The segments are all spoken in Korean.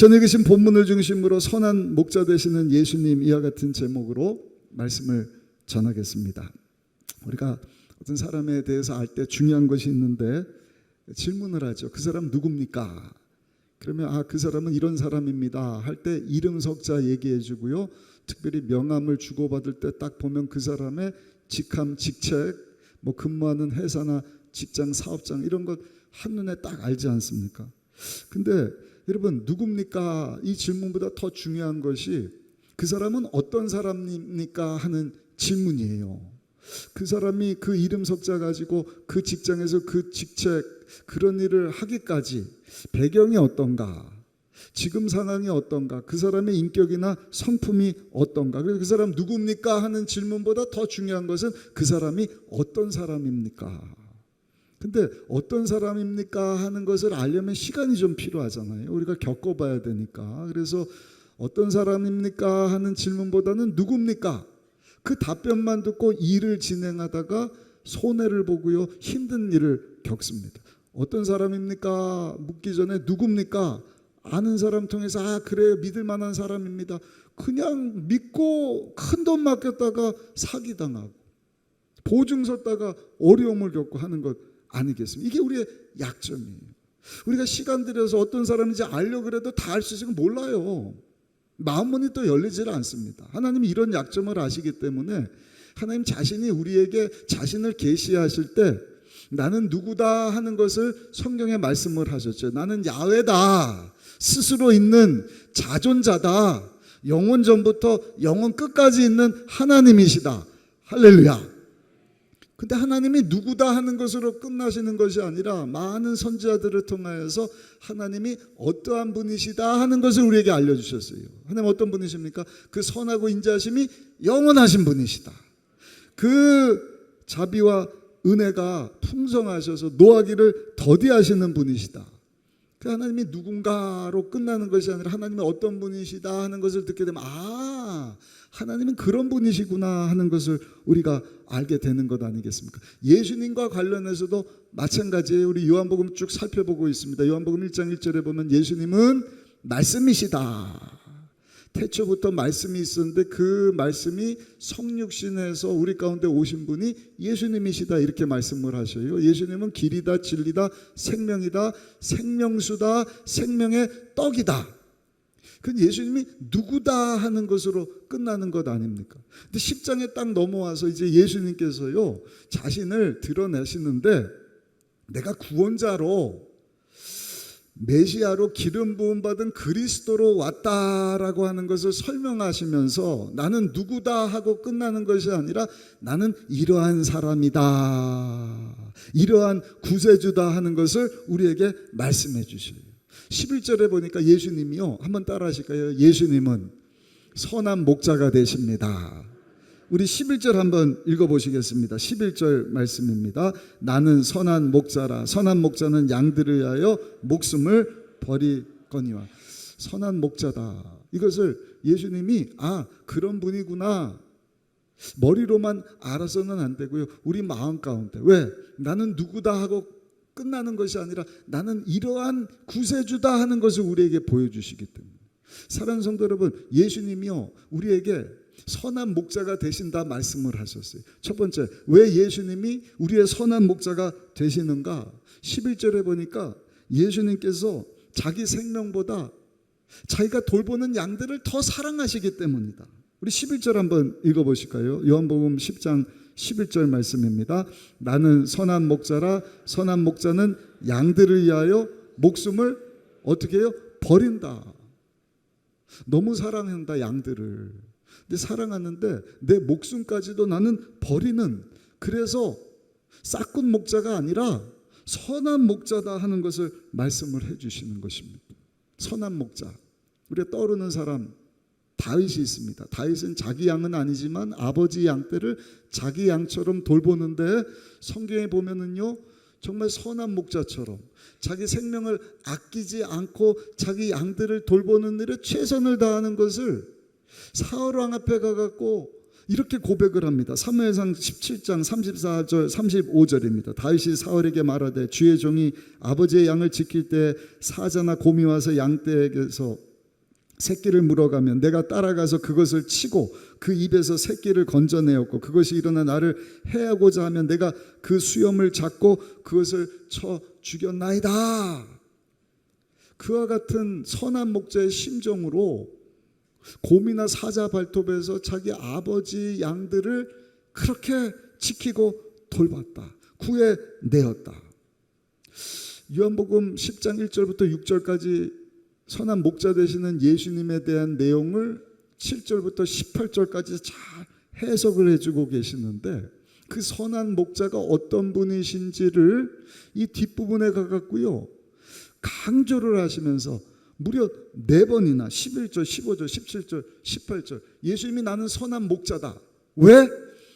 전 읽으신 본문을 중심으로 선한 목자 되시는 예수님, 이와 같은 제목으로 말씀을 전하겠습니다. 우리가 어떤 사람에 대해서 알 때 중요한 것이 있는데 질문을 하죠. 그 사람 누굽니까? 그러면 그 사람은 이런 사람입니다 할 때 이름 석자 얘기해 주고요, 특별히 명함을 주고받을 때 딱 보면 그 사람의 직함, 직책, 뭐 근무하는 회사나 직장, 사업장 이런 것 한눈에 딱 알지 않습니까? 근데 여러분, 누굽니까? 이 질문보다 더 중요한 것이 그 사람은 어떤 사람입니까? 하는 질문이에요. 그 사람이 그 이름 석자 가지고 그 직장에서 그 직책, 그런 일을 하기까지 배경이 어떤가, 지금 상황이 어떤가, 그 사람의 인격이나 성품이 어떤가. 그래서 그 사람 누굽니까? 하는 질문보다 더 중요한 것은 그 사람이 어떤 사람입니까? 근데 어떤 사람입니까? 하는 것을 알려면 시간이 좀 필요하잖아요. 우리가 겪어봐야 되니까. 그래서 어떤 사람입니까? 하는 질문보다는 누굽니까? 그 답변만 듣고 일을 진행하다가 손해를 보고요, 힘든 일을 겪습니다. 어떤 사람입니까? 묻기 전에 누굽니까? 아는 사람 통해서 그래요, 믿을 만한 사람입니다. 그냥 믿고 큰 돈 맡겼다가 사기당하고 보증 섰다가 어려움을 겪고 하는 것 아니겠습니까? 이게 우리의 약점이에요. 우리가 시간 들여서 어떤 사람인지 알려고 그래도 다 알 수 있으면 몰라요. 마음문이 또 열리질 않습니다. 하나님이 이런 약점을 아시기 때문에 하나님 자신이 우리에게 자신을 계시하실 때 나는 누구다 하는 것을 성경에 말씀을 하셨죠. 나는 야훼다, 스스로 있는 자존자다, 영원 전부터 영원 끝까지 있는 하나님이시다. 할렐루야. 근데 하나님이 누구다 하는 것으로 끝나시는 것이 아니라 많은 선지자들을 통하여서 하나님이 어떠한 분이시다 하는 것을 우리에게 알려주셨어요. 하나님 어떤 분이십니까? 그 선하고 인자하심이 영원하신 분이시다. 그 자비와 은혜가 풍성하셔서 노하기를 더디하시는 분이시다. 그 하나님이 누군가로 끝나는 것이 아니라 하나님이 어떤 분이시다 하는 것을 듣게 되면 하나님은 그런 분이시구나 하는 것을 우리가 알게 되는 것 아니겠습니까? 예수님과 관련해서도 마찬가지예요. 우리 요한복음 쭉 살펴보고 있습니다. 요한복음 1장 1절에 보면 예수님은 말씀이시다. 태초부터 말씀이 있었는데 그 말씀이 성육신해서 우리 가운데 오신 분이 예수님이시다, 이렇게 말씀을 하셔요. 예수님은 길이다, 진리다, 생명이다, 생명수다, 생명의 떡이다. 그 예수님이 누구다 하는 것으로 끝나는 것 아닙니까? 근데 10장에 딱 넘어와서 이제 예수님께서요 자신을 드러내시는데 내가 구원자로, 메시아로 기름 부음 받은 그리스도로 왔다라고 하는 것을 설명하시면서 나는 누구다 하고 끝나는 것이 아니라 나는 이러한 사람이다, 이러한 구세주다 하는 것을 우리에게 말씀해 주셔요. 11절에 보니까 예수님이요, 한번 따라 하실까요? 예수님은 선한 목자가 되십니다. 우리 11절 한번 읽어보시겠습니다. 11절 말씀입니다. 나는 선한 목자라. 선한 목자는 양들을 위하여 목숨을 버리거니와. 선한 목자다. 이것을 예수님이 그런 분이구나, 머리로만 알아서는 안 되고요, 우리 마음 가운데, 왜? 나는 누구다 하고 끝나는 것이 아니라 나는 이러한 구세주다 하는 것을 우리에게 보여주시기 때문에. 사랑하는 성도 여러분, 예수님이요 우리에게 선한 목자가 되신다 말씀을 하셨어요. 첫 번째, 왜 예수님이 우리의 선한 목자가 되시는가? 11절에 보니까 예수님께서 자기 생명보다 자기가 돌보는 양들을 더 사랑하시기 때문이다. 우리 11절 한번 읽어보실까요? 요한복음 10장 11절 말씀입니다. 나는 선한 목자라. 선한 목자는 양들을 위하여 목숨을 어떻게 해요? 버린다. 너무 사랑한다, 양들을. 근데 사랑하는데 내 목숨까지도 나는 버리는, 그래서 싹군 목자가 아니라 선한 목자다 하는 것을 말씀을 해주시는 것입니다. 선한 목자, 우리가 떠오르는 사람 다윗이 있습니다. 다윗은 자기 양은 아니지만 아버지 양떼를 자기 양처럼 돌보는데 성경에 보면은요 정말 선한 목자처럼 자기 생명을 아끼지 않고 자기 양들을 돌보는 일에 최선을 다하는 것을 사울 왕 앞에 가갖고 이렇게 고백을 합니다. 사무엘상 17장 34절 35절입니다. 다윗이 사울에게 말하되 주의 종이 아버지의 양을 지킬 때 사자나 곰이 와서 양떼에게서 새끼를 물어가면 내가 따라가서 그것을 치고 그 입에서 새끼를 건져내었고 그것이 일어나 나를 해하고자 하면 내가 그 수염을 잡고 그것을 쳐 죽였나이다. 그와 같은 선한 목자의 심정으로 곰이나 사자 발톱에서 자기 아버지 양들을 그렇게 지키고 돌봤다. 구해내었다. 요한복음 10장 1절부터 6절까지 선한 목자 되시는 예수님에 대한 내용을 7절부터 18절까지 잘 해석을 해주고 계시는데 그 선한 목자가 어떤 분이신지를 이 뒷부분에 가갖고요 강조를 하시면서 무려 4번이나 11절, 15절, 17절, 18절 예수님이 나는 선한 목자다. 왜?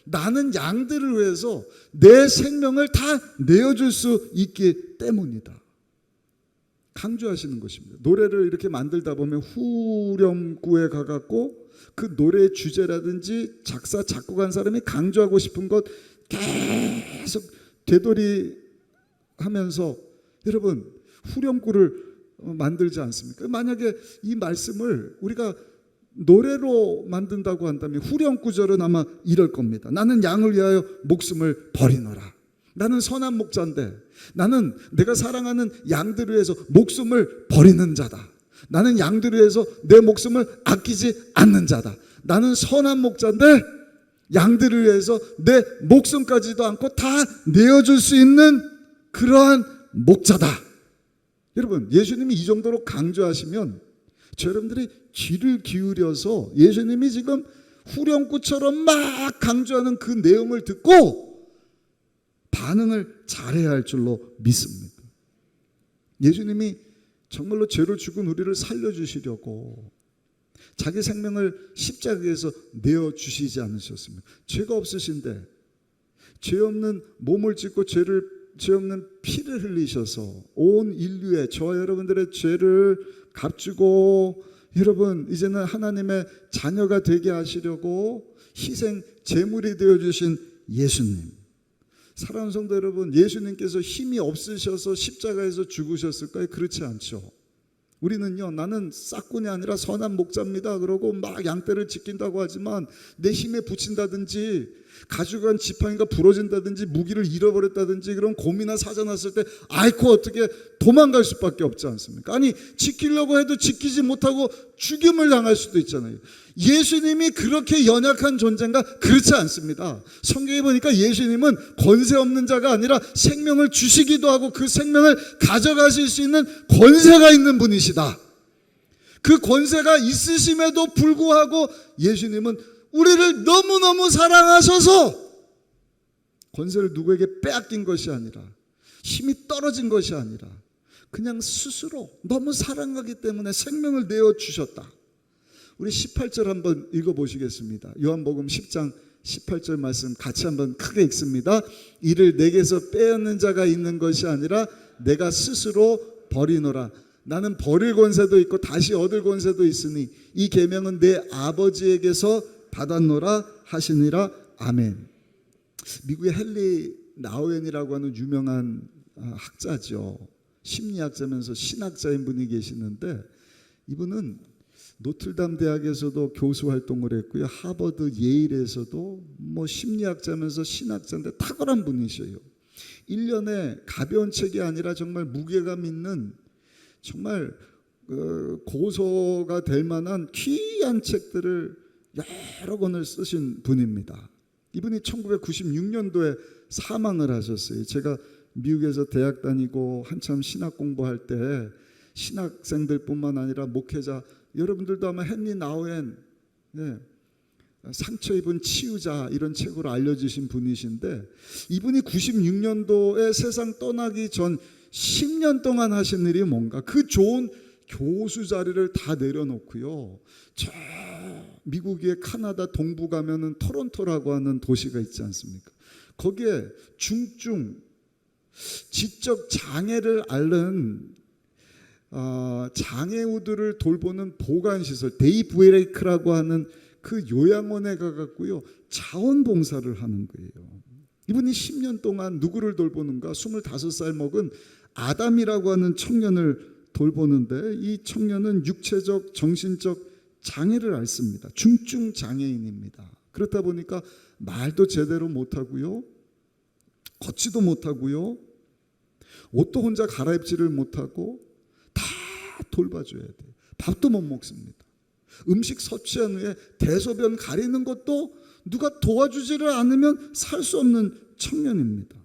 나는 양들을 위해서 내 생명을 다 내어줄 수 있기 때문이다. 강조하시는 것입니다. 노래를 이렇게 만들다 보면 후렴구에 가갖고 그 노래의 주제라든지 작사, 작곡한 사람이 강조하고 싶은 것 계속 되돌이하면서 여러분 후렴구를 만들지 않습니까? 만약에 이 말씀을 우리가 노래로 만든다고 한다면 후렴 구절은 아마 이럴 겁니다. 나는 양을 위하여 목숨을 버리노라. 나는 선한 목자인데 나는 내가 사랑하는 양들을 위해서 목숨을 버리는 자다. 나는 양들을 위해서 내 목숨을 아끼지 않는 자다. 나는 선한 목자인데 양들을 위해서 내 목숨까지도 않고 다 내어줄 수 있는 그러한 목자다. 여러분 예수님이 이 정도로 강조하시면 여러분들이 귀를 기울여서 예수님이 지금 후렴구처럼 막 강조하는 그 내용을 듣고 반응을 잘해야 할 줄로 믿습니다. 예수님이 정말로 죄로 죽은 우리를 살려주시려고 자기 생명을 십자가에서 내어주시지 않으셨습니까? 죄가 없으신데 죄 없는 몸을 짓고 죄 없는 피를 흘리셔서 온 인류의 저와 여러분들의 죄를 값주고 여러분 이제는 하나님의 자녀가 되게 하시려고 희생 제물이 되어주신 예수님. 사랑하는 성도 여러분, 예수님께서 힘이 없으셔서 십자가에서 죽으셨을까요? 그렇지 않죠. 우리는요, 나는 싹군이 아니라 선한 목자입니다 그러고 막 양떼를 지킨다고 하지만 내 힘에 부친다든지 가져간 지팡이가 부러진다든지 무기를 잃어버렸다든지 그런 곰이나 사자 났을 때 아이고 어떻게 도망갈 수밖에 없지 않습니까? 아니 지키려고 해도 지키지 못하고 죽임을 당할 수도 있잖아요. 예수님이 그렇게 연약한 존재인가? 그렇지 않습니다. 성경에 보니까 예수님은 권세 없는 자가 아니라 생명을 주시기도 하고 그 생명을 가져가실 수 있는 권세가 있는 분이시다. 그 권세가 있으심에도 불구하고 예수님은 우리를 너무너무 사랑하셔서 권세를 누구에게 빼앗긴 것이 아니라 힘이 떨어진 것이 아니라 그냥 스스로 너무 사랑하기 때문에 생명을 내어주셨다. 우리 18절 한번 읽어보시겠습니다. 요한복음 10장 18절 말씀 같이 한번 크게 읽습니다. 이를 내게서 빼앗는 자가 있는 것이 아니라 내가 스스로 버리노라. 나는 버릴 권세도 있고 다시 얻을 권세도 있으니 이 계명은 내 아버지에게서 받았노라 하시니라. 아멘. 미국의 헨리 나우엔이라고 하는 유명한 학자죠. 심리학자면서 신학자인 분이 계시는데 이분은 노틀담 대학에서도 교수 활동을 했고요. 하버드 예일에서도 심리학자면서 신학자인데 탁월한 분이셔요. 1년에 가벼운 책이 아니라 정말 무게감 있는 정말 고소가 될 만한 귀한 책들을 여러 권을 쓰신 분입니다. 이분이 1996년도에 사망을 하셨어요. 제가 미국에서 대학 다니고 한참 신학 공부할 때 신학생들뿐만 아니라 목회자 여러분들도 아마 헨리 나우엔 상처 입은 치유자 이런 책으로 알려주신 분이신데 이분이 96년도에 세상 떠나기 전 10년 동안 하신 일이 뭔가 그 좋은 교수 자리를 다 내려놓고요. 저 미국의 카나다 동부 가면은 토론토라고 하는 도시가 있지 않습니까? 거기에 중증 지적 장애를 앓는 장애우들을 돌보는 보건시설 데이 브레이크라고 하는 그 요양원에 가갖고요 자원봉사를 하는 거예요. 이분이 10년 동안 누구를 돌보는가? 25살 먹은 아담이라고 하는 청년을 돌보는데 이 청년은 육체적, 정신적 장애를 앓습니다. 중증 장애인입니다. 그렇다 보니까 말도 제대로 못하고요, 걷지도 못하고요, 옷도 혼자 갈아입지를 못하고 다 돌봐줘야 돼요. 밥도 못 먹습니다. 음식 섭취한 후에 대소변 가리는 것도 누가 도와주지를 않으면 살 수 없는 청년입니다.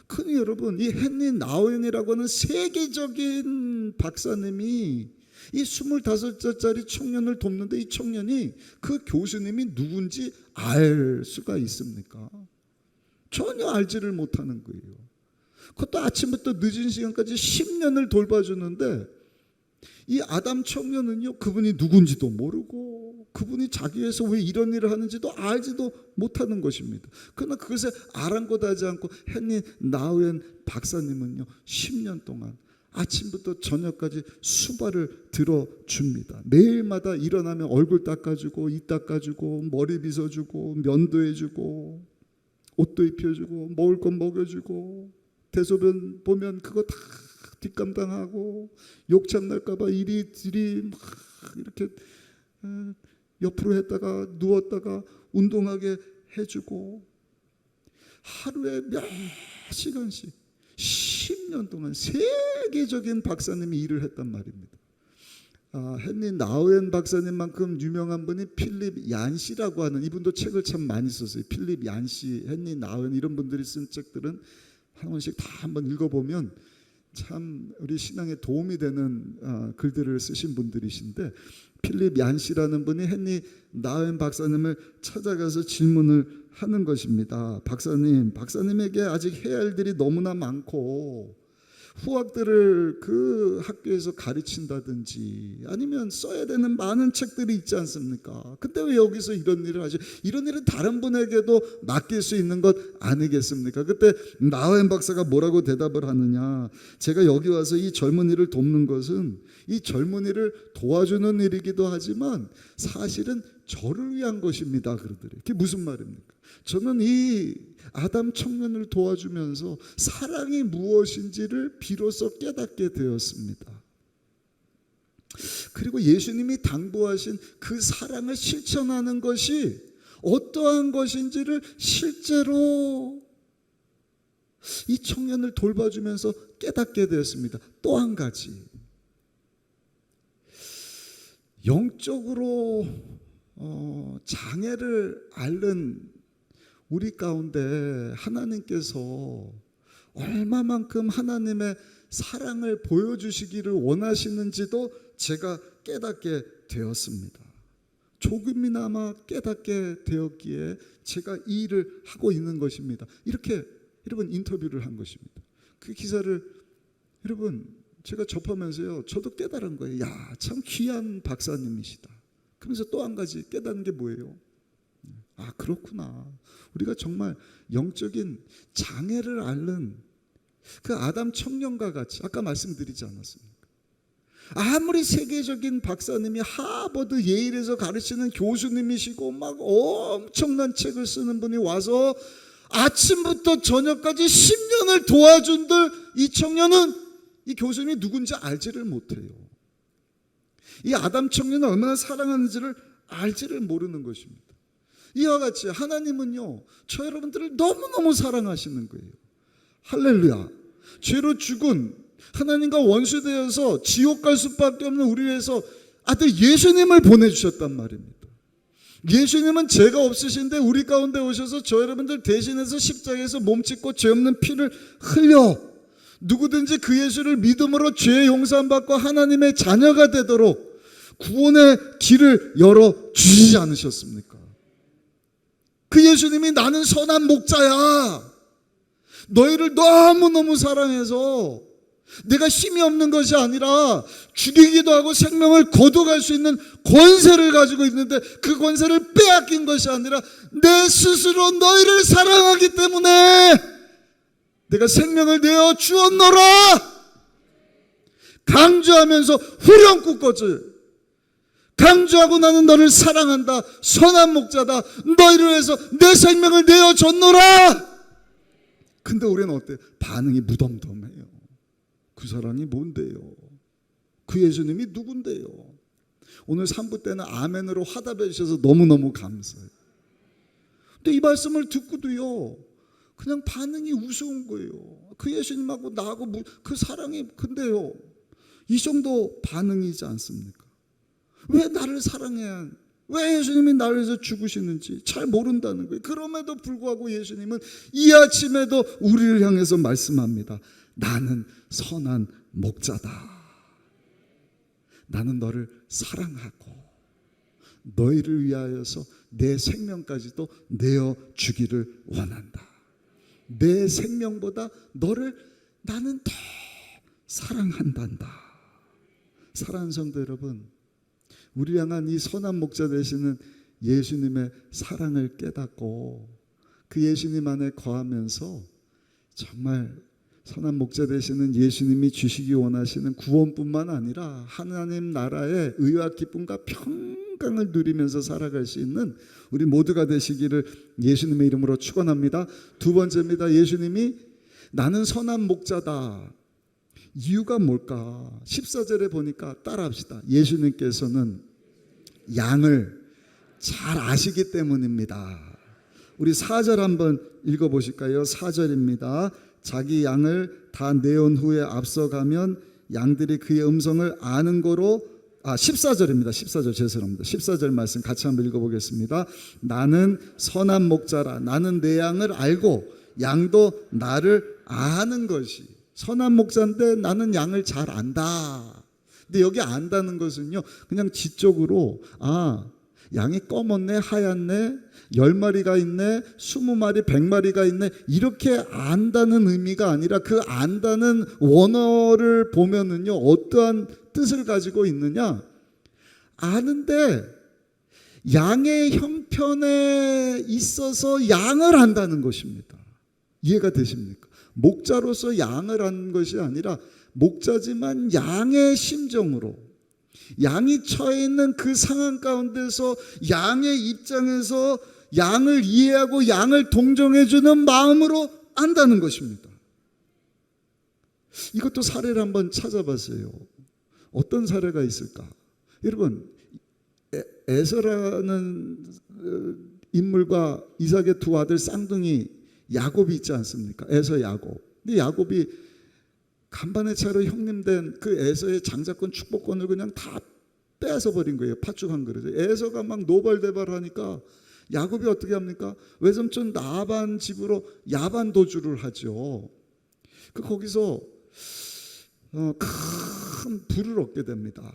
그러니 여러분, 이 헨리 나우엔이라고 하는 세계적인 박사님이 이 25살짜리 청년을 돕는데, 이 청년이 그 교수님이 누군지 알 수가 있습니까? 전혀 알지를 못하는 거예요. 그것도 아침부터 늦은 시간까지 10년을 돌봐주는데, 이 아담 청년은요, 그분이 누군지도 모르고 그분이 자기 위해서 왜 이런 일을 하는지도 알지도 못하는 것입니다. 그러나 그것에 아랑곳하지 않고 헨리 나우엔 박사님은요, 10년 동안 아침부터 저녁까지 수발을 들어줍니다. 매일마다 일어나면 얼굴 닦아주고, 입 닦아주고, 머리 빗어주고, 면도 해주고, 옷도 입혀주고, 먹을 건 먹여주고, 대소변 보면 그거 다 뒷감당하고, 욕참 날까봐 이리저리 막 이렇게 옆으로 했다가 누웠다가 운동하게 해주고, 하루에 몇 시간씩 10년 동안 세계적인 박사님이 일을 했단 말입니다. 헨리 나우엔 박사님만큼 유명한 분이 필립 얀시라고 하는, 이분도 책을 참 많이 썼어요. 필립 얀시, 헨리 나우엔 이런 분들이 쓴 책들은 한 권씩 다 한번 읽어보면 참 우리 신앙에 도움이 되는 글들을 쓰신 분들이신데, 필립 얀시라는 분이 헨리 나우엔 박사님을 찾아가서 질문을 하는 것입니다. 박사님에게 아직 해야 할 일이 너무나 많고, 후학들을 그 학교에서 가르친다든지 아니면 써야 되는 많은 책들이 있지 않습니까? 근데 왜 여기서 이런 일을 하죠? 이런 일은 다른 분에게도 맡길 수 있는 것 아니겠습니까? 그때 나우엔 박사가 뭐라고 대답을 하느냐, 제가 여기 와서 이 젊은이를 돕는 것은 이 젊은이를 도와주는 일이기도 하지만 사실은 저를 위한 것입니다. 그러더래요. 그게 무슨 말입니까? 저는 이 아담 청년을 도와주면서 사랑이 무엇인지를 비로소 깨닫게 되었습니다. 그리고 예수님이 당부하신 그 사랑을 실천하는 것이 어떠한 것인지를 실제로 이 청년을 돌봐주면서 깨닫게 되었습니다. 또 한 가지, 영적으로 장애를 앓는 우리 가운데 하나님께서 얼마만큼 하나님의 사랑을 보여주시기를 원하시는지도 제가 깨닫게 되었습니다. 조금이나마 깨닫게 되었기에 제가 이 일을 하고 있는 것입니다. 이렇게 여러분 인터뷰를 한 것입니다. 그 기사를 여러분 제가 접하면서요, 저도 깨달은 거예요. 야, 참 귀한 박사님이시다. 그러면서 또 한 가지 깨닫는 게 뭐예요? 그렇구나. 우리가 정말 영적인 장애를 앓는 그 아담 청년과 같이, 아까 말씀드리지 않았습니까? 아무리 세계적인 박사님이 하버드 예일에서 가르치는 교수님이시고 막 엄청난 책을 쓰는 분이 와서 아침부터 저녁까지 10년을 도와준들, 이 청년은 이 교수님이 누군지 알지를 못해요. 이 아담 청년을 얼마나 사랑하는지를 알지를 모르는 것입니다. 이와 같이 하나님은요, 저 여러분들을 너무너무 사랑하시는 거예요. 할렐루야. 죄로 죽은 하나님과 원수되어서 지옥 갈 수밖에 없는 우리 위해서 아들 예수님을 보내주셨단 말입니다. 예수님은 죄가 없으신데 우리 가운데 오셔서 저 여러분들 대신해서 십자가에서 몸짓고 죄 없는 피를 흘려 누구든지 그 예수를 믿음으로 죄 용서받고 하나님의 자녀가 되도록 구원의 길을 열어주시지 않으셨습니까? 그 예수님이 나는 선한 목자야, 너희를 너무너무 사랑해서 내가 힘이 없는 것이 아니라 죽이기도 하고 생명을 거둬갈 수 있는 권세를 가지고 있는데 그 권세를 빼앗긴 것이 아니라 내 스스로 너희를 사랑하기 때문에 내가 생명을 내어 주었노라. 강조하면서 후렴구까지 강조하고 나는 너를 사랑한다, 선한 목자다, 너희를 위해서 내 생명을 내어줬노라. 근데 우리는 어때요? 반응이 무덤덤해요. 그 사랑이 뭔데요? 그 예수님이 누군데요? 오늘 3부 때는 아멘으로 화답해 주셔서 너무너무 감사해요. 근데 이 말씀을 듣고도요, 그냥 반응이 우스운 거예요. 그 예수님하고 나하고 그 사랑이, 근데요, 이 정도 반응이지 않습니까? 왜 나를 사랑해야, 왜 예수님이 나를 위해서 죽으시는지 잘 모른다는 거예요. 그럼에도 불구하고 예수님은 이 아침에도 우리를 향해서 말씀합니다. 나는 선한 목자다. 나는 너를 사랑하고 너희를 위하여서 내 생명까지도 내어 주기를 원한다. 내 생명보다 너를 나는 더 사랑한단다. 사랑하는 성도 여러분, 우리 향한 이 선한 목자 되시는 예수님의 사랑을 깨닫고 그 예수님 안에 거하면서 정말 선한 목자 되시는 예수님이 주시기 원하시는 구원뿐만 아니라 하나님 나라의 의와 기쁨과 평강을 누리면서 살아갈 수 있는 우리 모두가 되시기를 예수님의 이름으로 축원합니다. 두 번째입니다. 예수님이 나는 선한 목자다. 이유가 뭘까? 14절에 보니까 따라합시다. 예수님께서는 양을 잘 아시기 때문입니다. 우리 4절 한번 읽어보실까요? 4절입니다. 자기 양을 다 내온 후에 앞서가면 양들이 그의 음성을 아는 거로 14절입니다. 14절 죄송합니다. 14절 말씀 같이 한번 읽어보겠습니다. 나는 선한 목자라. 나는 내 양을 알고 양도 나를 아는 것이. 선한 목자인데 나는 양을 잘 안다. 근데 여기 안다는 것은요, 그냥 지적으로 양이 검었네, 하얗네, 10마리가 있네, 20마리, 100마리가 있네, 이렇게 안다는 의미가 아니라 그 안다는 원어를 보면은요, 어떠한 뜻을 가지고 있느냐? 아는데 양의 형편에 있어서 양을 안다는 것입니다. 이해가 되십니까? 목자로서 양을 아는 것이 아니라 목자지만 양의 심정으로, 양이 처해 있는 그 상황 가운데서 양의 입장에서 양을 이해하고 양을 동정해 주는 마음으로 안다는 것입니다. 이것도 사례를 한번 찾아봤어요. 어떤 사례가 있을까? 여러분, 에서라는 인물과 이삭의 두 아들 쌍둥이 야곱이 있지 않습니까? 에서 야곱. 근데 야곱이 간반의 차로 형님 된 그 에서의 장자권 축복권을 그냥 다 빼앗아 버린 거예요. 팥죽 한 그릇에. 에서가 막 노발대발하니까 야곱이 어떻게 합니까? 외삼촌 라반 집으로 야반 도주를 하죠. 거기서 큰 부를 얻게 됩니다.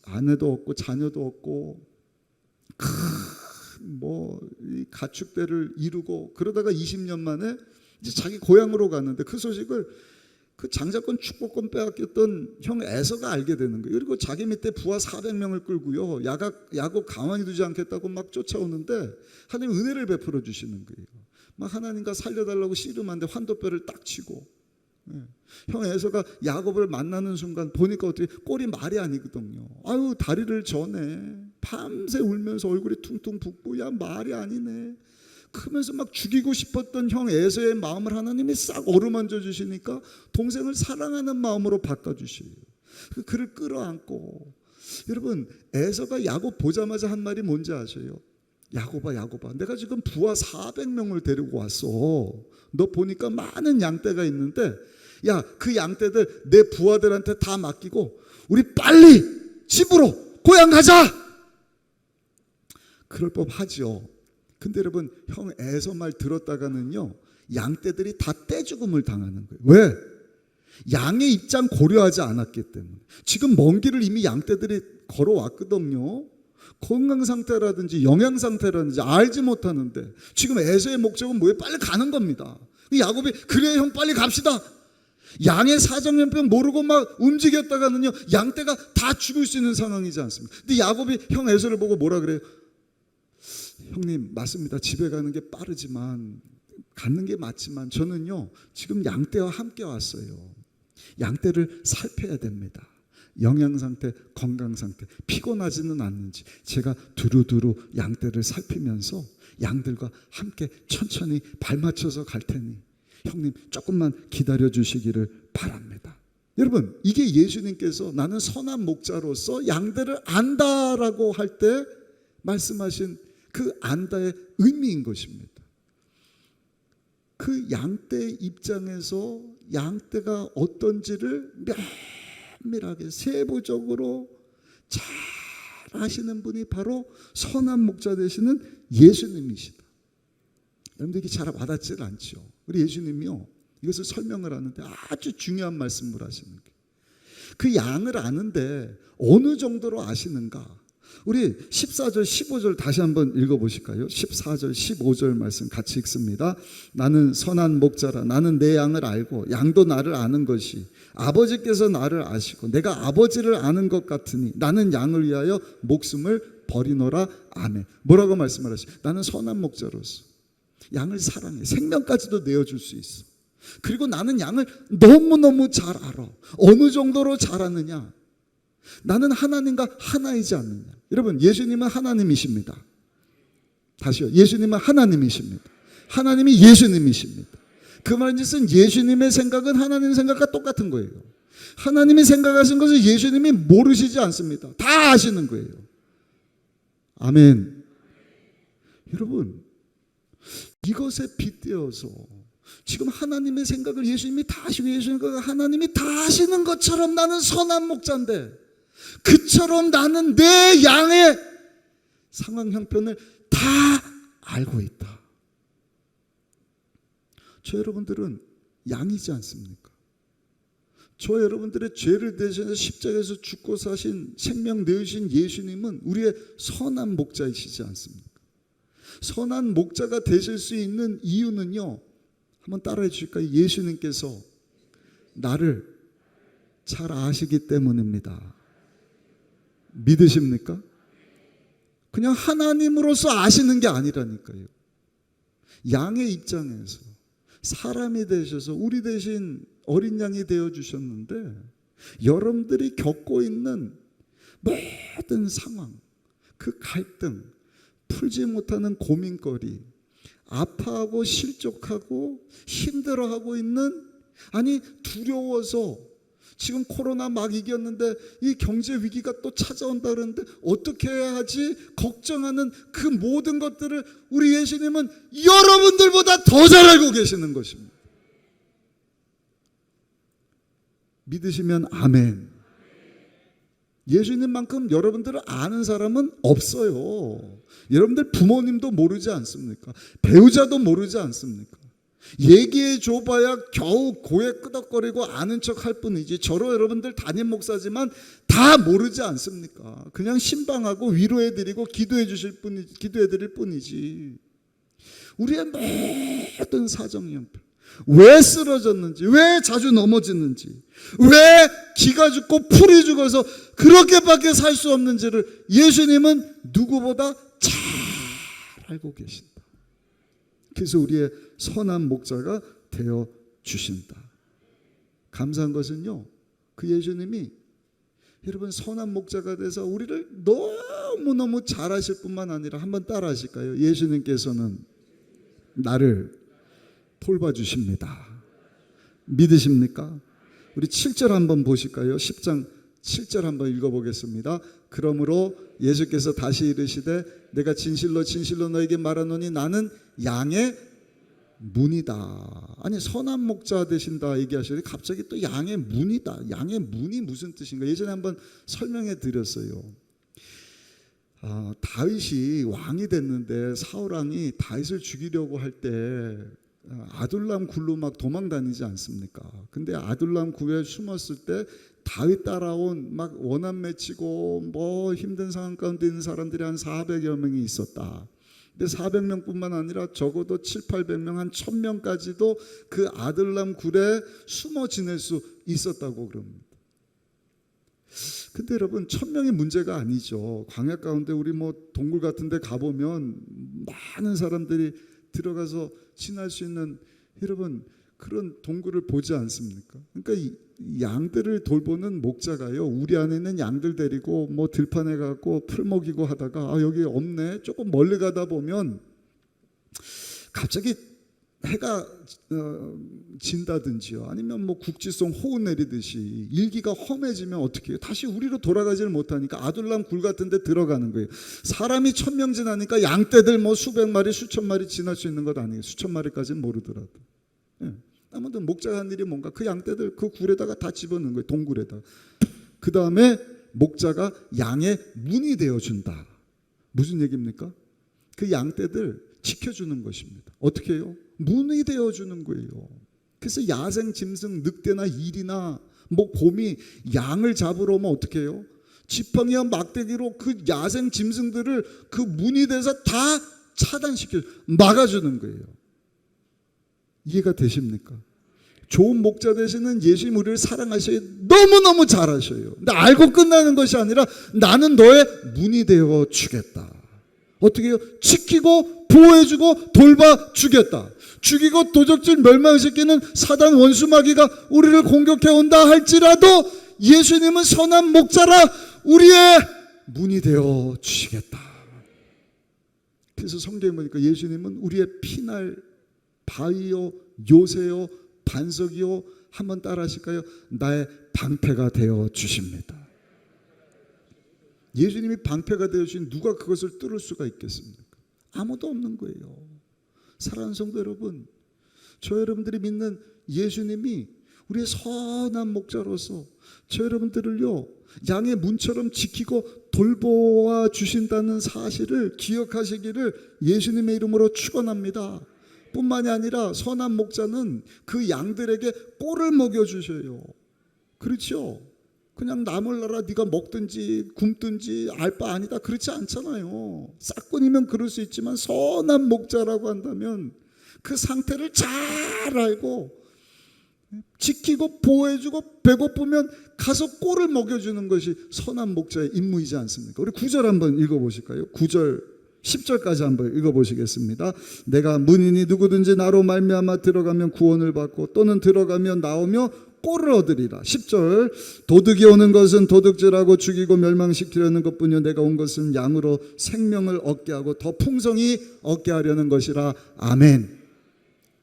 아내도 없고 자녀도 없고 이 가축대를 이루고, 그러다가 20년 만에 이제 자기 고향으로 갔는데 그 소식을 그 장자권 축복권 빼앗겼던 형 에서가 알게 되는 거예요. 그리고 자기 밑에 부하 400명을 끌고요, 야곱 가만히 두지 않겠다고 막 쫓아오는데 하나님 은혜를 베풀어 주시는 거예요. 막 하나님과 살려달라고 씨름하는데 환도뼈를 딱 치고, 형 에서가 야곱을 만나는 순간 보니까 어떻게 꼴이 말이 아니거든요. 아유, 다리를 저네, 밤새 울면서 얼굴이 퉁퉁 붓고, 야 말이 아니네 그러면서 막 죽이고 싶었던 형 에서의 마음을 하나님이 싹 어루만져 주시니까 동생을 사랑하는 마음으로 바꿔주셔요. 그를 끌어안고, 여러분 에서가 야곱 보자마자 한 말이 뭔지 아세요? 야곱아, 야곱아, 내가 지금 부하 400명을 데리고 왔어. 너 보니까 많은 양떼가 있는데, 야, 그 양떼들 내 부하들한테 다 맡기고 우리 빨리 집으로 고향 가자. 그럴 법하죠. 근데 여러분, 형 에서 말 들었다가는요, 양떼들이 다 떼죽음을 당하는 거예요. 왜? 양의 입장 고려하지 않았기 때문에. 지금 먼 길을 이미 양떼들이 걸어왔거든요. 건강 상태라든지 영양 상태라든지 알지 못하는데 지금 에서의 목적은 뭐예요? 빨리 가는 겁니다. 야곱이 그래 형 빨리 갑시다. 양의 사정연병 모르고 막 움직였다가는요, 양떼가 다 죽을 수 있는 상황이지 않습니까? 근데 야곱이 형 에서를 보고 뭐라 그래요? 형님 맞습니다. 집에 가는 게 빠르지만, 가는 게 맞지만 저는요 지금 양떼와 함께 왔어요. 양떼를 살펴야 됩니다. 영양 상태, 건강 상태, 피곤하지는 않는지 제가 두루두루 양떼를 살피면서 양들과 함께 천천히 발 맞춰서 갈 테니 형님 조금만 기다려 주시기를 바랍니다. 여러분, 이게 예수님께서 나는 선한 목자로서 양들을 안다라고 할 때 말씀하신 그 안다의 의미인 것입니다. 그 양떼 입장에서 양떼가 어떤지를 면밀하게 세부적으로 잘 아시는 분이 바로 선한 목자 되시는 예수님이시다. 여러분들 이게 잘 와닿지 않죠. 우리 예수님이요, 이것을 설명을 하는데 아주 중요한 말씀을 하시는 거예요. 그 양을 아는데 어느 정도로 아시는가? 우리 14절 15절 다시 한번 읽어보실까요? 14절 15절 말씀 같이 읽습니다. 나는 선한 목자라. 나는 내 양을 알고 양도 나를 아는 것이 아버지께서 나를 아시고 내가 아버지를 아는 것 같으니 나는 양을 위하여 목숨을 버리노라. 아멘. 뭐라고 말씀을 하시죠? 나는 선한 목자로서 양을 사랑해. 생명까지도 내어줄 수 있어. 그리고 나는 양을 너무너무 잘 알아. 어느 정도로 잘 아느냐? 나는 하나님과 하나이지 않느냐. 여러분, 예수님은 하나님이십니다. 다시요, 예수님은 하나님이십니다. 하나님이 예수님이십니다. 그 말인즉슨 예수님의 생각은 하나님의 생각과 똑같은 거예요. 하나님이 생각하신 것을 예수님이 모르시지 않습니다. 다 아시는 거예요. 아멘. 여러분, 이것에 빗대어서 지금 하나님의 생각을 예수님이 다 아시고 예수님과 하나님이 다 아시는 것처럼 나는 선한 목자인데, 그처럼 나는 내 양의 상황 형편을 다 알고 있다. 저 여러분들은 양이지 않습니까? 저 여러분들의 죄를 대신해서 십자가에서 죽고 사신 생명 내으신 예수님은 우리의 선한 목자이시지 않습니까? 선한 목자가 되실 수 있는 이유는요, 한번 따라해 주실까요? 예수님께서 나를 잘 아시기 때문입니다. 믿으십니까? 그냥 하나님으로서 아시는 게 아니라니까요. 양의 입장에서 사람이 되셔서 우리 대신 어린 양이 되어주셨는데, 여러분들이 겪고 있는 모든 상황, 그 갈등, 풀지 못하는 고민거리, 아파하고 실족하고 힘들어하고 있는, 아니 두려워서 지금 코로나 막 이겼는데 이 경제 위기가 또 찾아온다 그러는데 어떻게 해야 하지 걱정하는 그 모든 것들을 우리 예수님은 여러분들보다 더 잘 알고 계시는 것입니다. 믿으시면 아멘. 예수님만큼 여러분들을 아는 사람은 없어요. 여러분들 부모님도 모르지 않습니까? 배우자도 모르지 않습니까? 얘기해 줘봐야 겨우 고에 끄덕거리고 아는 척 할 뿐이지, 저로 여러분들 담임 목사지만 다 모르지 않습니까? 그냥 신방하고 위로해 드리고 기도해 드릴 뿐이지. 우리의 모든 사정 형편, 왜 쓰러졌는지, 왜 자주 넘어지는지, 왜 기가 죽고 풀이 죽어서 그렇게밖에 살 수 없는지를 예수님은 누구보다 잘 알고 계신다. 그래서 우리의 선한 목자가 되어 주신다. 감사한 것은요, 그 예수님이 여러분 선한 목자가 돼서 우리를 너무너무 잘 하실 뿐만 아니라, 한번 따라 하실까요? 예수님께서는 나를 돌봐주십니다. 믿으십니까? 우리 7절 한번 보실까요? 10장 7절 한번 읽어보겠습니다. 그러므로 예수께서 다시 이르시되 내가 진실로 진실로 너에게 말하노니 나는 양의 문이다. 아니, 선한 목자 되신다 얘기하시더니 갑자기 또 양의 문이다. 양의 문이 무슨 뜻인가? 예전에 한번 설명해 드렸어요. 다윗이 왕이 됐는데 사울왕이 다윗을 죽이려고 할 때 아둘람 굴로 막 도망 다니지 않습니까? 근데 아둘람 굴에 숨었을 때 다윗 따라온 막 원한 맺히고 뭐 힘든 상황 가운데 있는 사람들이 한 400여 명이 있었다. 근데 400명뿐만 아니라 적어도 700~800명, 한 1000명까지도 그 아둘람 굴에 숨어 지낼 수 있었다고 그럽니다. 근데 여러분, 1000명이 문제가 아니죠. 광야 가운데 우리 뭐 동굴 같은 데 가보면 많은 사람들이 들어가서 지날 수 있는, 여러분, 그런 동굴을 보지 않습니까? 그러니까 이 양들을 돌보는 목자가요, 우리 안에 있는 양들 데리고 뭐 들판에 가고 풀 먹이고 하다가 여기 없네, 조금 멀리 가다 보면 갑자기 해가 진다든지요, 아니면 뭐 국지성 호우 내리듯이 일기가 험해지면 어떻게 해요? 다시 우리로 돌아가지를 못하니까 아둘람 굴 같은 데 들어가는 거예요. 사람이 1000명 지나니까 양떼들 뭐 수백 마리 수천 마리 지날 수 있는 것 아니에요. 수천 마리까지는 모르더라도. 예. 아무튼 목자가 한 일이 뭔가 그 양떼들 그 굴에다가 다 집어넣는 거예요. 동굴에다. 그 다음에 목자가 양의 문이 되어준다. 무슨 얘기입니까? 그 양떼들 지켜주는 것입니다. 어떻게 해요? 문이 되어주는 거예요. 그래서 야생 짐승 늑대나 일이나 뭐 곰이 양을 잡으러 오면 어떻게 해요? 지팡이와 막대기로 그 야생 짐승들을 그 문이 돼서 다 차단시켜 막아주는 거예요. 이해가 되십니까? 좋은 목자 되시는 예수님 우리를 사랑하셔요. 너무너무 잘하셔요. 근데 알고 끝나는 것이 아니라 나는 너의 문이 되어 주겠다. 어떻게 해요? 지키고 보호해주고 돌봐주겠다. 죽이고 도적질 멸망시키는 사단 원수마귀가 우리를 공격해 온다 할지라도 예수님은 선한 목자라 우리의 문이 되어 주시겠다. 그래서 성경에 보니까 예수님은 우리의 피날 바위요 요새요 반석이요, 한번 따라 하실까요? 나의 방패가 되어 주십니다. 예수님이 방패가 되어 주신 누가 그것을 뚫을 수가 있겠습니까? 아무도 없는 거예요. 사랑하는 성도 여러분, 저 여러분들이 믿는 예수님이 우리의 선한 목자로서 저 여러분들을요 양의 문처럼 지키고 돌보아 주신다는 사실을 기억하시기를 예수님의 이름으로 축원합니다. 뿐만이 아니라 선한 목자는 그 양들에게 꼴을 먹여주셔요. 그렇죠? 그냥 남을 나라 네가 먹든지 굶든지 알 바 아니다 그렇지 않잖아요. 싹꾼이면 그럴 수 있지만 선한 목자라고 한다면 그 상태를 잘 알고 지키고 보호해주고 배고프면 가서 꼴을 먹여주는 것이 선한 목자의 임무이지 않습니까? 우리 9절 한번 읽어보실까요? 9절 10절까지 한번 읽어보시겠습니다. 내가 문이니 누구든지 나로 말미암아 들어가면 구원을 받고 또는 들어가면 나오며 꼴을 얻으리라. 10절 도둑이 오는 것은 도둑질하고 죽이고 멸망시키려는 것뿐이요 내가 온 것은 양으로 생명을 얻게 하고 더 풍성히 얻게 하려는 것이라. 아멘.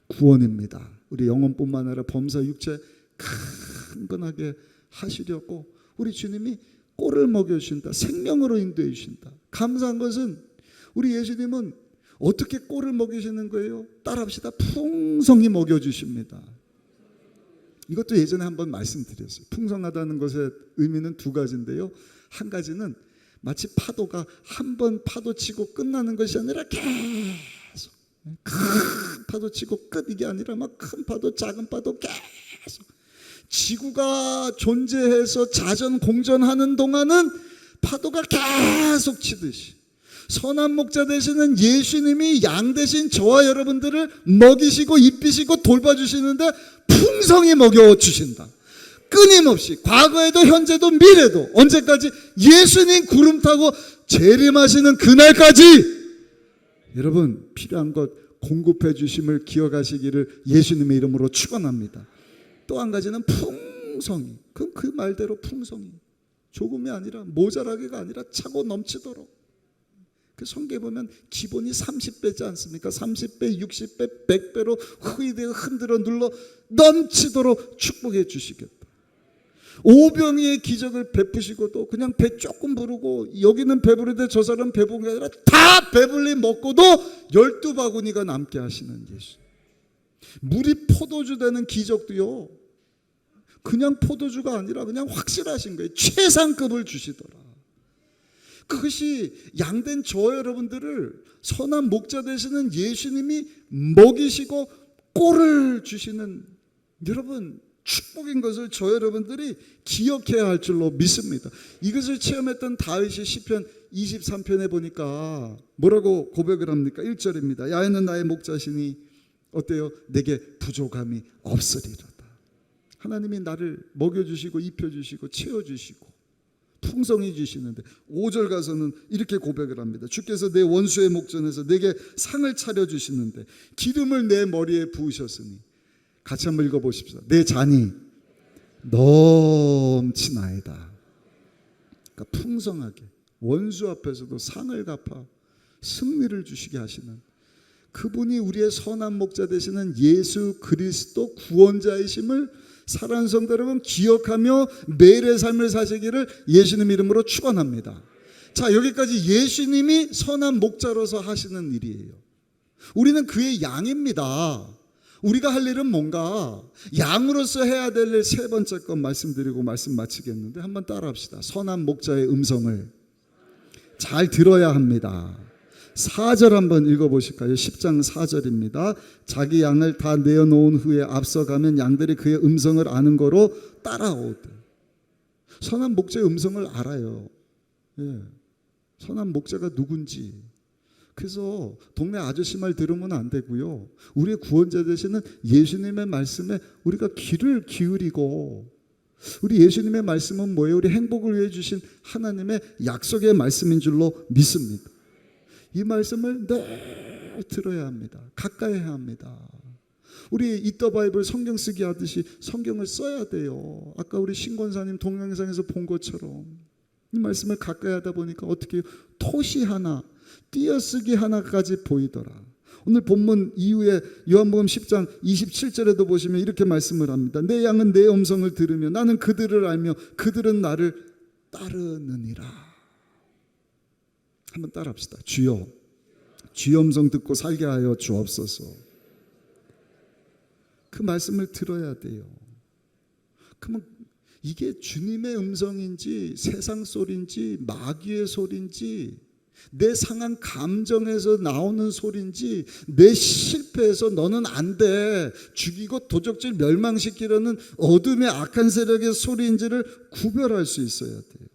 구원입니다. 우리 영혼뿐만 아니라 범사 육체 강건하게 하시려고 우리 주님이 꼴을 먹여주신다. 생명으로 인도해 주신다. 감사한 것은 우리 예수님은 어떻게 꼴을 먹이시는 거예요? 따라합시다. 풍성히 먹여주십니다. 이것도 예전에 한번 말씀드렸어요. 풍성하다는 것의 의미는 두 가지인데요. 한 가지는 마치 파도가 한 번 파도 치고 끝나는 것이 아니라 계속 큰 파도 치고 끝 이게 아니라 막 큰 파도 작은 파도 계속 지구가 존재해서 자전 공전하는 동안은 파도가 계속 치듯이 선한 목자 되시는 예수님이 양 대신 저와 여러분들을 먹이시고 입히시고 돌봐주시는데 풍성히 먹여주신다. 끊임없이 과거에도 현재도 미래도 언제까지? 예수님 구름 타고 재림하시는 그날까지 여러분 필요한 것 공급해 주심을 기억하시기를 예수님의 이름으로 축원합니다. 또 한 가지는 풍성히. 그 말대로 풍성히. 조금이 아니라 모자라기가 아니라 차고 넘치도록. 그 성경에 보면 기본이 30배지 않습니까? 30배, 60배, 100배로 흔들어 눌러 넘치도록 축복해 주시겠다. 오병이의 기적을 베푸시고도 그냥 배 조금 부르고 여기는 배부르되 저 사람 배부른 게 아니라 다 배불리 먹고도 12바구니가 남게 하시는 예수. 물이 포도주 되는 기적도요 그냥 포도주가 아니라 그냥 확실하신 거예요. 최상급을 주시더라. 그것이 양된 저 여러분들을 선한 목자 되시는 예수님이 먹이시고 꼴을 주시는 여러분 축복인 것을 저 여러분들이 기억해야 할 줄로 믿습니다. 이것을 체험했던 다윗이 시편 23편에 보니까 뭐라고 고백을 합니까? 1절입니다. 야훼는 나의 목자시니 어때요? 내게 부족함이 없으리로다. 하나님이 나를 먹여주시고 입혀주시고 채워주시고 풍성히 주시는데 5절 가서는 이렇게 고백을 합니다. 주께서 내 원수의 목전에서 내게 상을 차려주시는데 기름을 내 머리에 부으셨으니 같이 한번 읽어보십시오. 내 잔이 넘치나이다. 그러니까 풍성하게 원수 앞에서도 상을 갚아 승리를 주시게 하시는 그분이 우리의 선한 목자 되시는 예수 그리스도 구원자이심을 사랑하는 성도 여러분 기억하며 매일의 삶을 사시기를 예수님 이름으로 축원합니다. 자, 여기까지 예수님이 선한 목자로서 하시는 일이에요. 우리는 그의 양입니다. 우리가 할 일은 뭔가 양으로서 해야 될 일 세 번째 것 말씀드리고 말씀 마치겠는데 한번 따라합시다. 선한 목자의 음성을 잘 들어야 합니다. 4절 한번 읽어보실까요? 10장 4절입니다. 자기 양을 다 내어놓은 후에 앞서가면 양들이 그의 음성을 아는 거로 따라오되. 선한 목자의 음성을 알아요. 예. 선한 목자가 누군지. 그래서 동네 아저씨 말 들으면 안 되고요. 우리의 구원자 되시는 예수님의 말씀에 우리가 귀를 기울이고, 우리 예수님의 말씀은 뭐예요? 우리 행복을 위해 주신 하나님의 약속의 말씀인 줄로 믿습니다. 이 말씀을 늘 들어야 합니다. 가까이 해야 합니다. 우리 이더 바이블 성경 쓰기 하듯이 성경을 써야 돼요. 아까 우리 신권사님 동영상에서 본 것처럼 이 말씀을 가까이 하다 보니까 어떻게 토시 하나, 띄어쓰기 하나까지 보이더라. 오늘 본문 이후에 요한복음 10장 27절에도 보시면 이렇게 말씀을 합니다. 내 양은 내 음성을 들으며 나는 그들을 알며 그들은 나를 따르느니라. 한번 따라합시다. 주여, 주의 음성 듣고 살게 하여 주옵소서. 그 말씀을 들어야 돼요. 그러면 이게 주님의 음성인지 세상 소리인지 마귀의 소리인지 내 상한 감정에서 나오는 소리인지 내 실패에서 너는 안 돼 죽이고 도적질 멸망시키려는 어둠의 악한 세력의 소리인지를 구별할 수 있어야 돼요.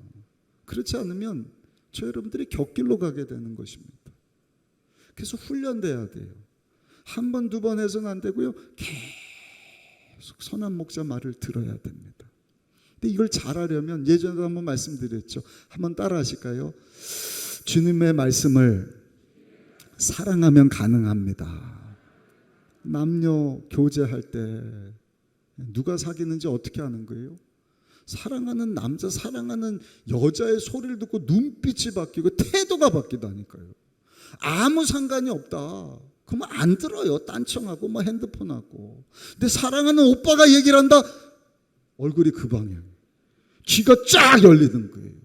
그렇지 않으면 저 여러분들이 곁길로 가게 되는 것입니다. 그래서 훈련돼야 돼요. 한 번, 두 번 해서는 안 되고요. 계속 선한 목자 말을 들어야 됩니다. 근데 이걸 잘하려면 예전에도 한번 말씀드렸죠. 한번 따라 하실까요? 주님의 말씀을 사랑하면 가능합니다. 남녀 교제할 때 누가 사귀는지 어떻게 아는 거예요? 사랑하는 남자, 사랑하는 여자의 소리를 듣고 눈빛이 바뀌고 태도가 바뀌다니까요. 아무 상관이 없다. 그러면 안 들어요. 딴청하고 뭐 핸드폰하고. 근데 사랑하는 오빠가 얘기를 한다. 얼굴이 그 방향. 귀가 쫙 열리는 거예요.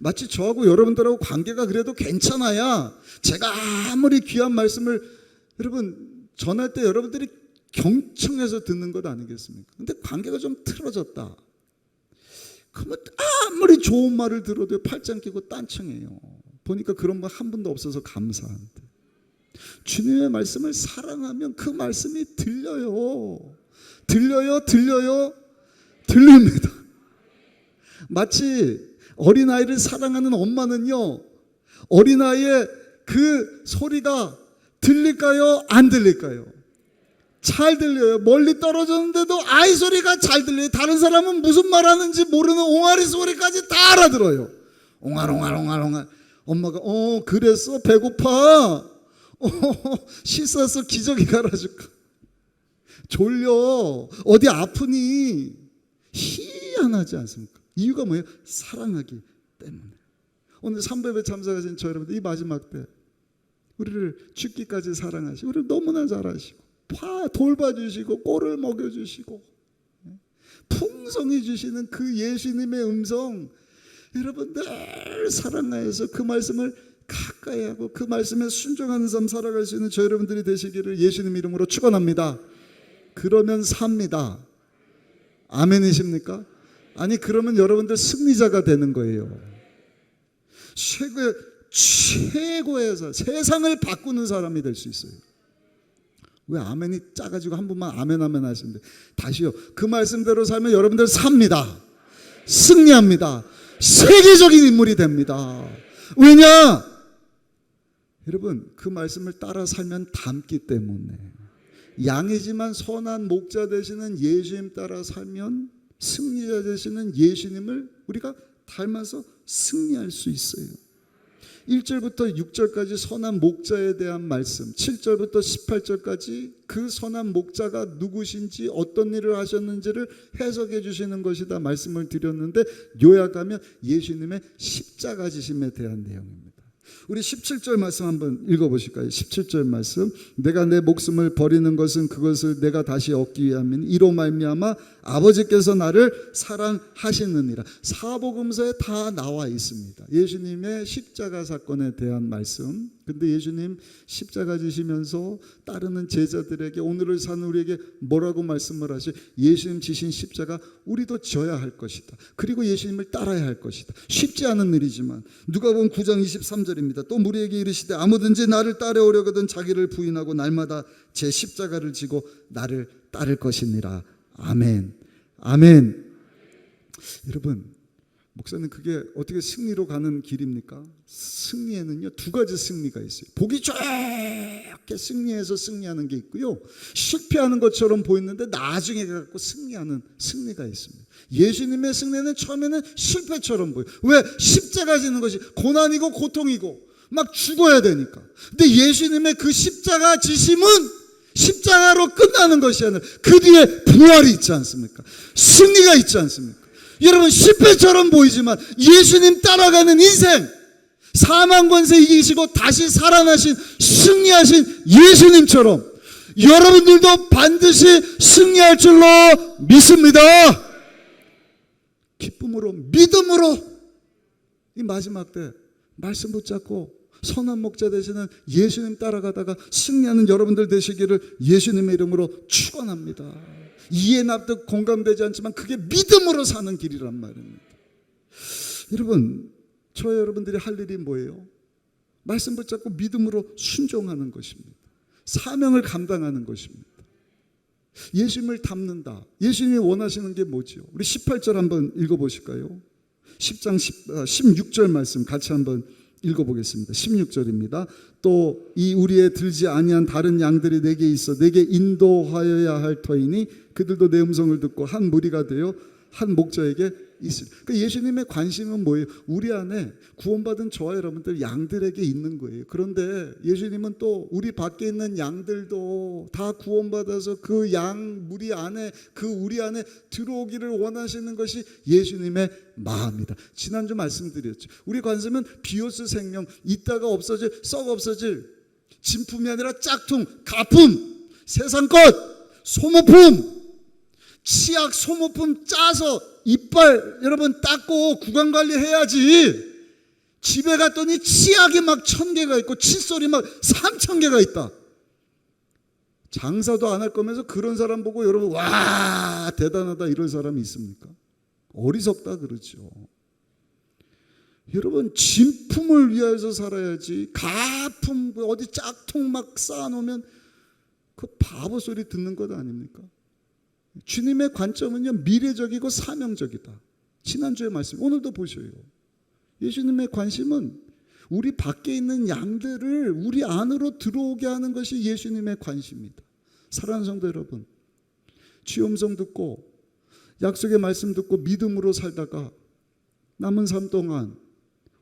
마치 저하고 여러분들하고 관계가 그래도 괜찮아야 제가 아무리 귀한 말씀을 여러분 전할 때 여러분들이 경청해서 듣는 것 아니겠습니까? 근데 관계가 좀 틀어졌다. 그러면 아무리 좋은 말을 들어도 팔짱 끼고 딴청해요. 보니까 그런 분 한 분도 없어서 감사한데. 주님의 말씀을 사랑하면 그 말씀이 들려요. 들립니다. 마치 어린아이를 사랑하는 엄마는요, 어린아이의 그 소리가 들릴까요? 안 들릴까요? 잘 들려요. 멀리 떨어졌는데도 아이 소리가 잘 들려요. 다른 사람은 무슨 말 하는지 모르는 옹알이 소리까지 다 알아들어요. 옹알. 엄마가 그랬어? 배고파? 씻어서 기저귀 갈아줄까? 졸려? 어디 아프니? 희한하지 않습니까? 이유가 뭐예요? 사랑하기 때문에. 오늘 300배 참석하신 저 여러분들 이 마지막 때 우리를 죽기까지 사랑하시고 우리를 너무나 잘하시고 돌봐주시고 꼴을 먹여주시고 풍성히 주시는 그 예수님의 음성 여러분들 사랑하여서 그 말씀을 가까이 하고 그 말씀에 순종하는 삶 살아갈 수 있는 저 여러분들이 되시기를 예수님 이름으로 축원합니다. 그러면 삽니다. 아멘이십니까? 아니 그러면 여러분들 승리자가 되는 거예요. 최고의 세상을 바꾸는 사람이 될 수 있어요. 왜 아멘이 작아지고 한 분만 아멘 하시는데 다시요. 그 말씀대로 살면 여러분들 삽니다. 승리합니다. 세계적인 인물이 됩니다. 왜냐? 여러분 그 말씀을 따라 살면 닮기 때문에. 양이지만 선한 목자 되시는 예수님 따라 살면 승리자 되시는 예수님을 우리가 닮아서 승리할 수 있어요. 1절부터 6절까지 선한 목자에 대한 말씀, 7절부터 18절까지 그 선한 목자가 누구신지 어떤 일을 하셨는지를 해석해 주시는 것이다 말씀을 드렸는데 요약하면 예수님의 십자가 지심에 대한 내용입니다. 우리 17절 말씀 한번 읽어보실까요? 17절 말씀. 내가 내 목숨을 버리는 것은 그것을 내가 다시 얻기 위함이니 이로 말미암아 아버지께서 나를 사랑하시느니라. 사복음서에 다 나와 있습니다. 예수님의 십자가 사건에 대한 말씀. 근데 예수님 십자가 지시면서 따르는 제자들에게, 오늘을 사는 우리에게 뭐라고 말씀을 하시? 예수님 지신 십자가 우리도 져야 할 것이다. 그리고 예수님을 따라야 할 것이다. 쉽지 않은 일이지만 누가복음 9장 23절입니다. 또 무리에게 이르시되 아무든지 나를 따라오려거든 자기를 부인하고 날마다 제 십자가를 지고 나를 따를 것이니라. 아멘. 아멘. 여러분, 목사님 그게 어떻게 승리로 가는 길입니까? 승리에는요 두 가지 승리가 있어요. 보기 좋게 승리해서 승리하는 게 있고요, 실패하는 것처럼 보이는데 나중에 갖고 승리하는 승리가 있습니다. 예수님의 승리는 처음에는 실패처럼 보여요. 왜? 십자가 지는 것이 고난이고 고통이고 막 죽어야 되니까. 근데 예수님의 그 십자가 지심은 십자가로 끝나는 것이 아니라 그 뒤에 부활이 있지 않습니까? 승리가 있지 않습니까? 여러분, 실패처럼 보이지만 예수님 따라가는 인생, 사망 권세 이기시고 다시 살아나신 승리하신 예수님처럼 여러분들도 반드시 승리할 줄로 믿습니다. 기쁨으로, 믿음으로 이 마지막 때 말씀 붙잡고 선한 목자 되시는 예수님 따라가다가 승리하는 여러분들 되시기를 예수님의 이름으로 축원합니다. 이해 납득 공감되지 않지만 그게 믿음으로 사는 길이란 말입니다. 여러분, 저와 여러분들이 할 일이 뭐예요? 말씀 붙잡고 믿음으로 순종하는 것입니다. 사명을 감당하는 것입니다. 예수님을 닮는다. 예수님이 원하시는 게 뭐죠? 우리 18절 한번 읽어보실까요? 10장 16절 말씀 같이 한번 읽어보겠습니다. 16절입니다. 또 이 우리에 들지 아니한 다른 양들이 내게 있어 내게 인도하여야 할 터이니 그들도 내 음성을 듣고 한 무리가 되어 한 목자에게 있으리. 그러니까 예수님의 관심은 뭐예요? 우리 안에 구원받은 저와 여러분들 양들에게 있는 거예요. 그런데 예수님은 또 우리 밖에 있는 양들도 다 구원받아서 그 양 무리 안에, 그 우리 안에 들어오기를 원하시는 것이 예수님의 마음이다. 지난주 말씀드렸죠. 우리 관심은 비오스 생명, 있다가 없어질, 썩 없어질 진품이 아니라 짝퉁, 가품, 세상 것, 소모품, 치약 소모품 짜서 이빨 여러분 닦고 구강 관리해야지. 집에 갔더니 치약이 막 1000개가 있고 칫솔이 막 3000개가 있다. 장사도 안 할 거면서 그런 사람 보고 여러분 와 대단하다 이런 사람이 있습니까? 어리석다 그러죠. 여러분, 진품을 위하여서 살아야지. 가품 어디 짝퉁 막 쌓아놓으면 그 바보 소리 듣는 것 아닙니까? 주님의 관점은요 미래적이고 사명적이다. 지난주의 말씀 오늘도 보셔요. 예수님의 관심은 우리 밖에 있는 양들을 우리 안으로 들어오게 하는 것이 예수님의 관심입니다. 사랑하는 성도 여러분, 주의 음성 듣고 약속의 말씀 듣고 믿음으로 살다가 남은 삶 동안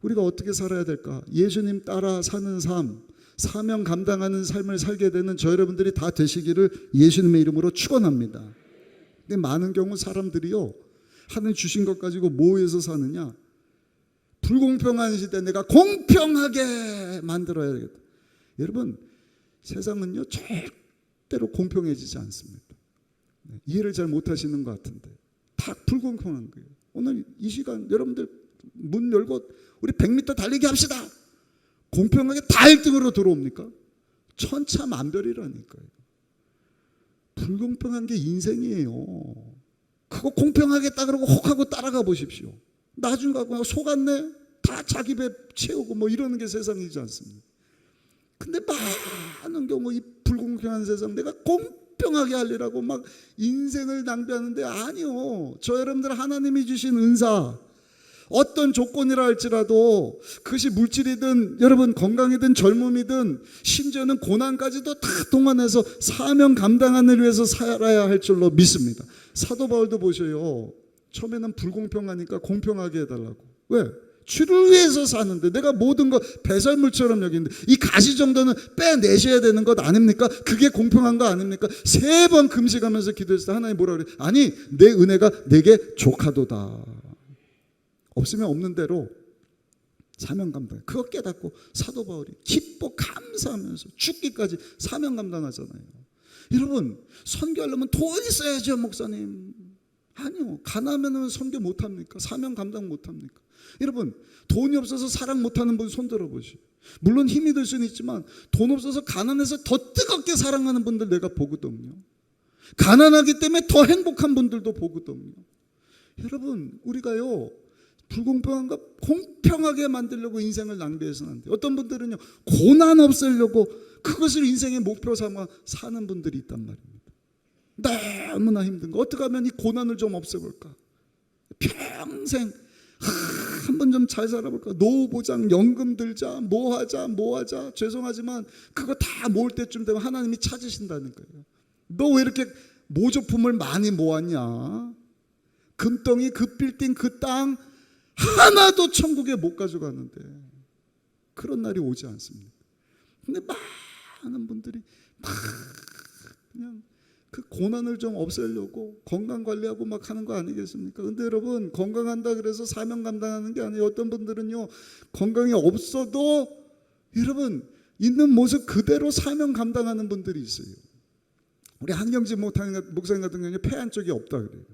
우리가 어떻게 살아야 될까? 예수님 따라 사는 삶, 사명 감당하는 삶을 살게 되는 저 여러분들이 다 되시기를 예수님의 이름으로 축원합니다. 근데 많은 경우 사람들이요, 하늘 주신 것 가지고 뭐 해서 사느냐? 불공평한 시대 내가 공평하게 만들어야겠다. 여러분, 세상은요 절대로 공평해지지 않습니다. 이해를 잘 못하시는 것 같은데 다 불공평한 거예요. 오늘 이 시간 여러분들 문 열고 우리 100m 달리기 합시다. 공평하게 다 1등으로 들어옵니까? 천차만별이라니까요. 불공평한 게 인생이에요. 그거 공평하겠다 그러고 혹하고 따라가 보십시오. 나중 가고 속았네? 다 자기 배 채우고 뭐 이러는 게 세상이지 않습니까? 근데 많은 경우 이 불공평한 세상 내가 공평하게 하려고 막 인생을 낭비하는데 아니요. 저 여러분들 하나님이 주신 은사, 어떤 조건이라 할지라도 그것이 물질이든 여러분 건강이든 젊음이든 심지어는 고난까지도 다 동원해서 사명 감당하는 위해서 살아야 할 줄로 믿습니다. 사도 바울도 보셔요. 처음에는 불공평하니까 공평하게 해달라고. 왜? 주를 위해서 사는데 내가 모든 거 배설물처럼 여기는데 이 가시 정도는 빼내셔야 되는 것 아닙니까? 그게 공평한 거 아닙니까? 3번 금식하면서 기도했을 때 하나님 뭐라 그래? 아니 내 은혜가 내게 족하도다. 없으면 없는 대로 사명 감당. 그거 깨닫고 사도 바울이 기뻐 감사하면서 죽기까지 사명 감당하잖아요. 여러분, 선교하려면 돈 있어야죠, 목사님. 아니요. 가난하면 선교 못합니까? 사명 감당 못합니까? 여러분, 돈이 없어서 사랑 못하는 분 손 들어보시오. 물론 힘이 들 수는 있지만 돈 없어서 가난해서 더 뜨겁게 사랑하는 분들 내가 보거든요. 가난하기 때문에 더 행복한 분들도 보거든요. 여러분, 우리가요, 불공평한 거 공평하게 만들려고 인생을 낭비해서는 안 돼요. 어떤 분들은요, 고난 없애려고 그것을 인생의 목표 삼아 사는 분들이 있단 말입니다. 너무나 힘든 거. 어떻게 하면 이 고난을 좀 없애볼까? 평생 한번 좀 잘 살아볼까? 노후보장, 연금 들자, 뭐 하자. 죄송하지만 그거 다 모을 때쯤 되면 하나님이 찾으신다는 거예요. 너 왜 이렇게 모조품을 많이 모았냐? 금덩이, 그 빌딩, 그 땅 하나도 천국에 못 가져가는데 그런 날이 오지 않습니까? 근데 많은 분들이 막 그냥 그 고난을 좀 없애려고 건강 관리하고 막 하는 거 아니겠습니까? 근데 여러분, 건강한다 그래서 사명 감당하는 게 아니에요. 어떤 분들은요, 건강이 없어도 여러분 있는 모습 그대로 사명 감당하는 분들이 있어요. 우리 한경지 목사님 같은 경우는 폐 한쪽이 없다 그래요.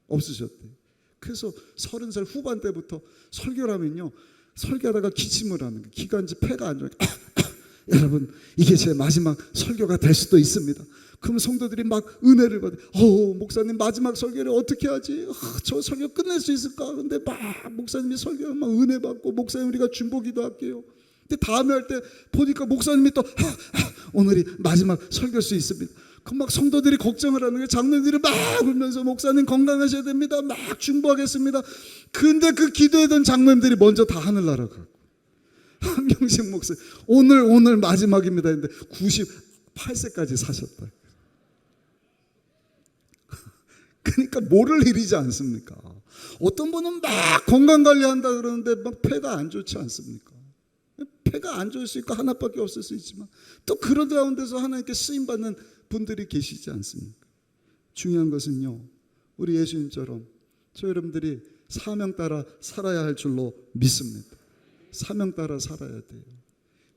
없으셨대요. 그래서 30살 후반 때부터 설교를 하면요, 설교하다가 기침을 하는 거예요. 기관지 폐가 안 좋아요. 여러분, 이게 제 마지막 설교가 될 수도 있습니다. 그럼 성도들이 막 은혜를 받아요. 목사님 마지막 설교를 어떻게 하지? 저 설교 끝낼 수 있을까? 근데 막 목사님이 설교하면 막 은혜 받고, 목사님 우리가 중보기도 할게요. 근데 다음에 할 때 보니까 목사님이 또 오늘이 마지막 설교일 수 있습니다. 그럼 막 성도들이 걱정을 하는 거예요. 장로들이 막 울면서 목사님 건강하셔야 됩니다. 막 중보하겠습니다. 근데 그 기도했던 장로님들이 먼저 다 하늘나라 가고, 한경식 목사 오늘 마지막입니다 했는데 98세까지 사셨다. 그러니까 모를 일이지 않습니까? 어떤 분은 막 건강관리한다 그러는데 막 폐가 안 좋지 않습니까? 폐가 안 좋을 수 있고 하나밖에 없을 수 있지만 또 그런 가운데서 하나님께 쓰임받는 분들이 계시지 않습니까? 중요한 것은요, 우리 예수님처럼 저 여러분들이 사명 따라 살아야 할 줄로 믿습니다. 사명 따라 살아야 돼요.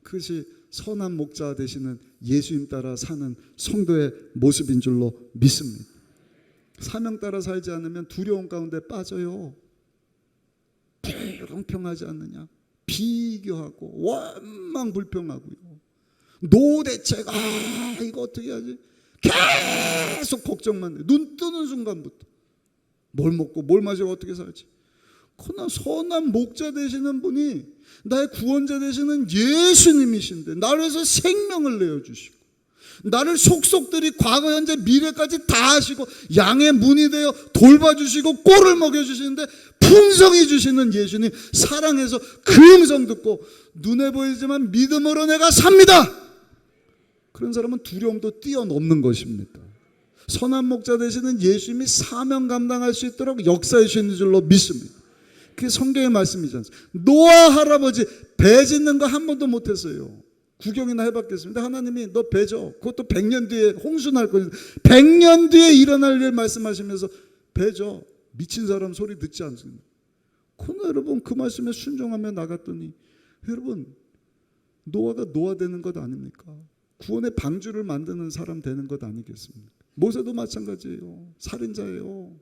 그것이 선한 목자 되시는 예수님 따라 사는 성도의 모습인 줄로 믿습니다. 사명 따라 살지 않으면 두려움 가운데 빠져요. 불공평하지 않느냐, 비교하고 원망불평하고요, 노대책, 이거 어떻게 하지, 계속 걱정만 해. 눈 뜨는 순간부터 뭘 먹고 뭘 마시고 어떻게 살지. 그러나 선한 목자 되시는 분이 나의 구원자 되시는 예수님이신데 나를 위해서 생명을 내어주시고, 나를 속속들이 과거 현재 미래까지 다 하시고 양의 문이 되어 돌봐주시고 꼴을 먹여주시는데 풍성히 주시는 예수님 사랑해서 그 음성 듣고 눈에 보이지만 믿음으로 내가 삽니다. 그런 사람은 두려움도 뛰어넘는 것입니다. 선한 목자 되시는 예수님이 사명 감당할 수 있도록 역사해 주시는 줄로 믿습니다. 그게 성경의 말씀이지 않습니까? 노아 할아버지 배 짓는 거 한 번도 못했어요. 구경이나 해봤겠습니다. 하나님이 너 배 져, 그것도 100년 뒤에 홍수 날 거니 100년 뒤에 일어날 일 말씀하시면서 배 져. 미친 사람 소리 듣지 않습니다. 그러나 여러분 그 말씀에 순종하며 나갔더니 여러분 노아가 노아 되는 것 아닙니까? 구원의 방주를 만드는 사람 되는 것 아니겠습니까? 모세도 마찬가지예요. 살인자예요.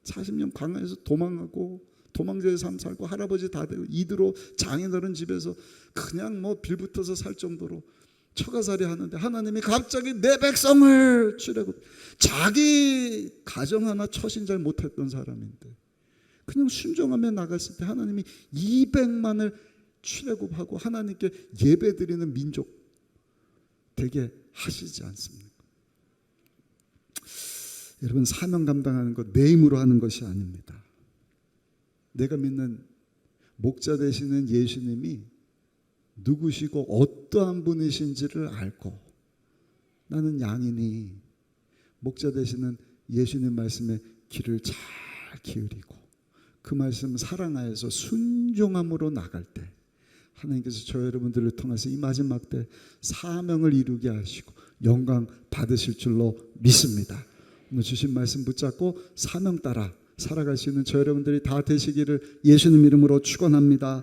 40년 광야에서 도망하고 도망자의 삶 살고 할아버지 다 되고 이드로 장인어른 집에서 그냥 뭐 빌붙어서 살 정도로 처가살이 하는데 하나님이 갑자기 내 백성을 출애굽, 자기 가정 하나 처신 잘 못했던 사람인데 그냥 순종하며 나갔을 때 하나님이 200만을 출애굽하고 하나님께 예배드리는 민족 되게 하시지 않습니까? 여러분, 사명 감당하는 것 내 힘으로 하는 것이 아닙니다. 내가 믿는 목자 되시는 예수님이 누구시고 어떠한 분이신지를 알고 나는 양이니 목자 되시는 예수님 말씀에 귀를 잘 기울이고 그 말씀 사랑하여서 순종함으로 나갈 때 하나님께서 저 여러분들을 통해서 이 마지막 때 사명을 이루게 하시고 영광 받으실 줄로 믿습니다. 오늘 주신 말씀 붙잡고 사명 따라 살아갈 수 있는 저 여러분들이 다 되시기를 예수님 이름으로 축원합니다.